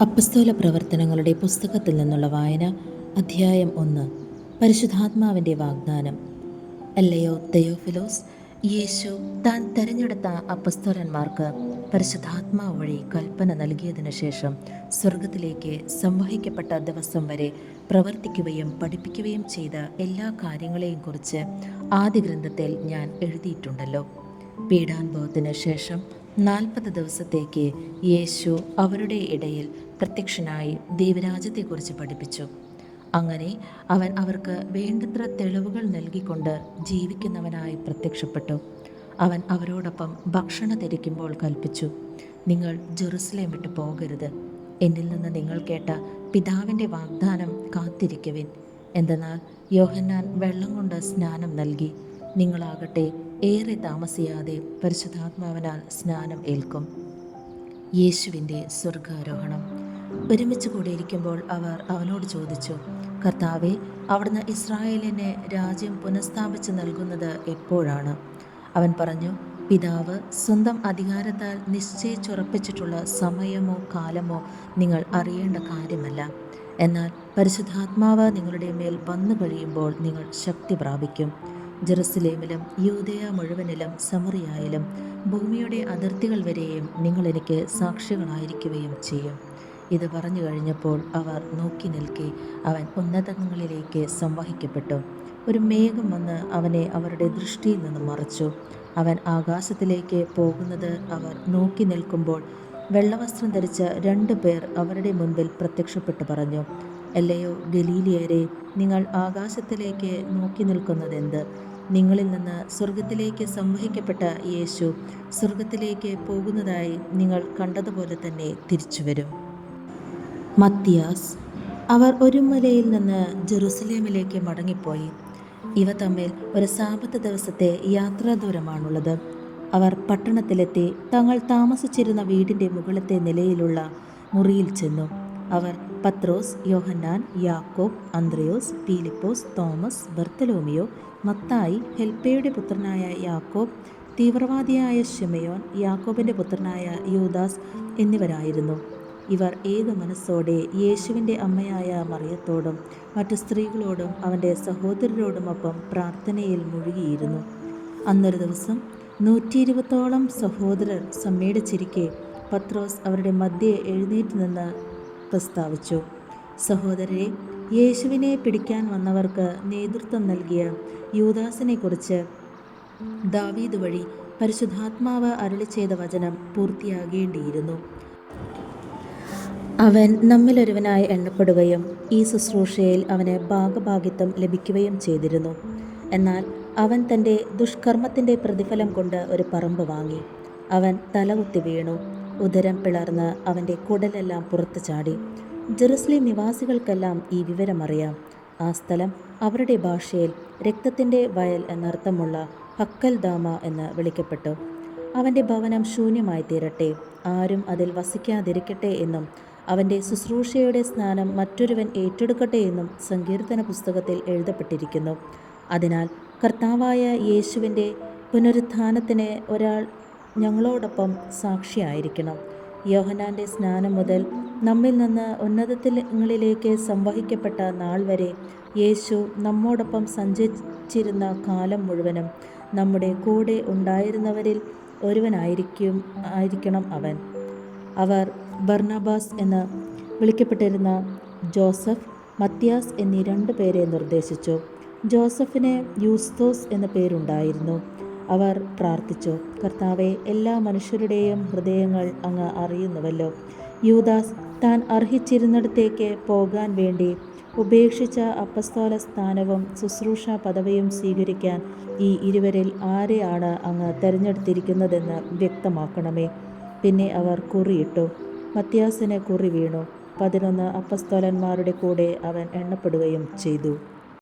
അപ്പസ്തോല പ്രവർത്തനങ്ങളുടെ പുസ്തകത്തിൽ നിന്നുള്ള വായന, അധ്യായം 1. പരിശുദ്ധാത്മാവിൻ്റെ വാഗ്ദാനം. അല്ലയോ തെയോഫിലോസ്, യേശു താൻ തെരഞ്ഞെടുത്ത അപ്പസ്തോലന്മാർക്ക് പരിശുദ്ധാത്മാവ് വഴി കൽപ്പന നൽകിയതിനു ശേഷം സ്വർഗത്തിലേക്ക് സംവഹിക്കപ്പെട്ട ദിവസം വരെ പ്രവർത്തിക്കുകയും പഠിപ്പിക്കുകയും ചെയ്ത എല്ലാ കാര്യങ്ങളെയും കുറിച്ച് ആദ്യ ഗ്രന്ഥത്തിൽ ഞാൻ എഴുതിയിട്ടുണ്ടല്ലോ. പീഡാനുഭവത്തിന് ശേഷം 40 ദിവസത്തേക്ക് യേശു അവരുടെ ഇടയിൽ പ്രത്യക്ഷനായി ദൈവരാജ്യത്തെക്കുറിച്ച് പഠിപ്പിച്ചു. അങ്ങനെ അവൻ അവർക്ക് വേണ്ടത്ര തെളിവുകൾ നൽകിക്കൊണ്ട് ജീവിക്കുന്നവനായി പ്രത്യക്ഷപ്പെട്ടു. അവൻ അവരോടൊപ്പം ഭക്ഷണം ധരിക്കുമ്പോൾ കൽപ്പിച്ചു, നിങ്ങൾ ജെറുസലേം വിട്ടു പോകരുത്. എന്നിൽ നിന്ന് നിങ്ങൾ കേട്ട പിതാവിൻ്റെ വാഗ്ദാനം കാത്തിരിക്കുവിൻ. എന്തെന്നാൽ യോഹന്നാൻ വെള്ളം കൊണ്ട് സ്നാനം നൽകി, നിങ്ങളാകട്ടെ ഏറെ താമസിയാതെ പരിശുദ്ധാത്മാവിനാൽ സ്നാനം ഏൽക്കും. യേശുവിൻ്റെ സ്വർഗാരോഹണം. ഒരുമിച്ച് കൂടിയിരിക്കുമ്പോൾ അവർ അവനോട് ചോദിച്ചു, കർത്താവേ, അവിടുന്ന് ഇസ്രായേലിനെ രാജ്യം പുനഃസ്ഥാപിച്ച് നൽകുന്നത് എപ്പോഴാണ്? അവൻ പറഞ്ഞു, പിതാവ് സ്വന്തം അധികാരത്താൽ നിശ്ചയിച്ചുറപ്പിച്ചിട്ടുള്ള സമയമോ കാലമോ നിങ്ങൾ അറിയേണ്ട കാര്യമല്ല. എന്നാൽ പരിശുദ്ധാത്മാവ് നിങ്ങളുടെ മേൽ വന്നു കഴിയുമ്പോൾ നിങ്ങൾ ശക്തി പ്രാപിക്കും. ജെറുസലേമിലും യൂദയ മുഴുവനിലും സമറിയായാലും ഭൂമിയുടെ അതിർത്തികൾ വരെയും നിങ്ങൾ എനിക്ക് സാക്ഷികളായിരിക്കുകയും ചെയ്യും. ഇത് പറഞ്ഞു കഴിഞ്ഞപ്പോൾ അവർ നോക്കി നിൽക്കെ അവൻ ഉന്നതങ്ങളിലേക്ക് സംവഹിക്കപ്പെട്ടു. ഒരു മേഘം വന്ന് അവനെ അവരുടെ ദൃഷ്ടിയിൽ നിന്ന് മറച്ചു. അവൻ ആകാശത്തിലേക്ക് പോകുന്നത് അവർ നോക്കി നിൽക്കുമ്പോൾ വെള്ളവസ്ത്രം ധരിച്ച 2 പേർ അവരുടെ മുൻപിൽ പ്രത്യക്ഷപ്പെട്ടു പറഞ്ഞു, അല്ലയോ ഗലീലിയരെ, നിങ്ങൾ ആകാശത്തിലേക്ക് നോക്കി നിൽക്കുന്നതെന്ത്? നിങ്ങളിൽ നിന്ന് സ്വർഗത്തിലേക്ക് സംവഹിക്കപ്പെട്ട യേശു സ്വർഗത്തിലേക്ക് പോകുന്നതായി നിങ്ങൾ കണ്ടതുപോലെ തന്നെ തിരിച്ചു വരും. മത്തിയാസ്. അവർ ഒരു മലയിൽ നിന്ന് ജെറുസലേമിലേക്ക് മടങ്ങിപ്പോയി. ഇവ തമ്മിൽ ഒരു സാബത്ത് ദിവസത്തെ യാത്രാദൂരമാണുള്ളത്. അവർ പട്ടണത്തിലെത്തി തങ്ങൾ താമസിച്ചിരുന്ന വീടിൻ്റെ മുകളിലത്തെ നിലയിലുള്ള മുറിയിൽ ചെന്നു. അവർ പത്രോസ്, യോഹന്നാൻ, യാക്കോബ്, അന്ത്രയോസ്, പീലിപ്പോസ്, തോമസ്, ബർത്തലോമിയോ, മത്തായി, ഹെൽപ്പയുടെ പുത്രനായ യാക്കോബ്, തീവ്രവാദിയായ ശിമയോൻ, യാക്കോബിൻ്റെ പുത്രനായ യൂദാസ് എന്നിവരായിരുന്നു. ഇവർ ഏക മനസ്സോടെ യേശുവിൻ്റെ അമ്മയായ മറിയത്തോടും മറ്റു സ്ത്രീകളോടും അവൻ്റെ സഹോദരരോടുമൊപ്പം പ്രാർത്ഥനയിൽ മുഴുകിയിരുന്നു. അന്നൊരു ദിവസം 120ഓളം സഹോദരർ സമ്മേളിച്ചിരിക്കെ പത്രോസ് അവരുടെ മധ്യേ എഴുന്നേറ്റ് നിന്ന് പ്രസ്താവിച്ചു, സഹോദരരെ, യേശുവിനെ പിടിക്കാൻ വന്നവർക്ക് നേതൃത്വം നൽകിയ യൂദാസിനെക്കുറിച്ച് ദാവീദ് വഴി പരിശുദ്ധാത്മാവ് അരുളി ചെയ്ത വചനം പൂർത്തിയാകേണ്ടിയിരുന്നു. അവൻ നമ്മിലൊരുവനായി എണ്ണപ്പെടുകയും ഈ ശുശ്രൂഷയിൽ അവന് ഭാഗഭാഗിത്വം ലഭിക്കുകയും ചെയ്തിരുന്നു. എന്നാൽ അവൻ തൻ്റെ ദുഷ്കർമ്മത്തിൻ്റെ പ്രതിഫലം കൊണ്ട് ഒരു പറമ്പ് വാങ്ങി. അവൻ തലകുത്തി വീണു. ഉദരം പിളർന്ന് അവൻ്റെ കുടലെല്ലാം പുറത്തു ചാടി. ജെറുസലേം നിവാസികൾക്കെല്ലാം ഈ വിവരമറിയാം. ആ സ്ഥലം അവരുടെ ഭാഷയിൽ രക്തത്തിൻ്റെ വയൽ എന്നർത്ഥമുള്ള ഹക്കൽദാമ എന്ന് വിളിക്കപ്പെട്ടു. അവൻ്റെ ഭവനം ശൂന്യമായി തീരട്ടെ, ആരും അതിൽ വസിക്കാതിരിക്കട്ടെ എന്നും അവൻ്റെ ശുശ്രൂഷയുടെ സ്നാനം മറ്റൊരുവൻ ഏറ്റെടുക്കട്ടെ എന്നും സങ്കീർത്തന പുസ്തകത്തിൽ എഴുതപ്പെട്ടിരിക്കുന്നു. അതിനാൽ കർത്താവായ യേശുവിൻ്റെ പുനരുത്ഥാനത്തിന് ഒരാൾ ഞങ്ങളോടൊപ്പം സാക്ഷിയായിരിക്കണം. യോഹന്നാൻ്റെ സ്നാനം മുതൽ നമ്മിൽ നിന്ന് ഉന്നതങ്ങളിലേക്ക് സംവഹിക്കപ്പെട്ട നാൾ വരെ യേശു നമ്മോടൊപ്പം സഞ്ചരിച്ചിരുന്ന കാലം മുഴുവനും നമ്മുടെ കൂടെ ഉണ്ടായിരുന്നവരിൽ ഒരുവനായിരിക്കണം അവൻ. അവർ ബർന്നബാസ് എന്ന് വിളിക്കപ്പെട്ടിരുന്ന ജോസഫ്, മത്തിയാസ് എന്നീ 2 പേരെ നിർദ്ദേശിച്ചു. ജോസഫിന് യൂസ്തോസ് എന്ന പേരുണ്ടായിരുന്നു. അവർ പ്രാർത്ഥിച്ചു, കർത്താവെ, എല്ലാ മനുഷ്യരുടെയും ഹൃദയങ്ങൾ അങ്ങ് അറിയുന്നുവല്ലോ. യൂദാസ് താൻ അർഹിച്ചിരുന്നിടത്തേക്ക് പോകാൻ വേണ്ടി ഉപേക്ഷിച്ച അപ്പസ്തോല സ്ഥാനവും ശുശ്രൂഷ പദവിയും സ്വീകരിക്കാൻ ഈ 2 ആരെയാണ് അങ്ങ് തിരഞ്ഞെടുത്തിരിക്കുന്നതെന്ന് വ്യക്തമാക്കണമേ. പിന്നെ അവർ കുറിയിട്ടു. മത്തിയാസിന് കുറി വീണു. 11 അപ്പസ്തോലന്മാരുടെ കൂടെ അവൻ എണ്ണപ്പെടുകയും ചെയ്തു.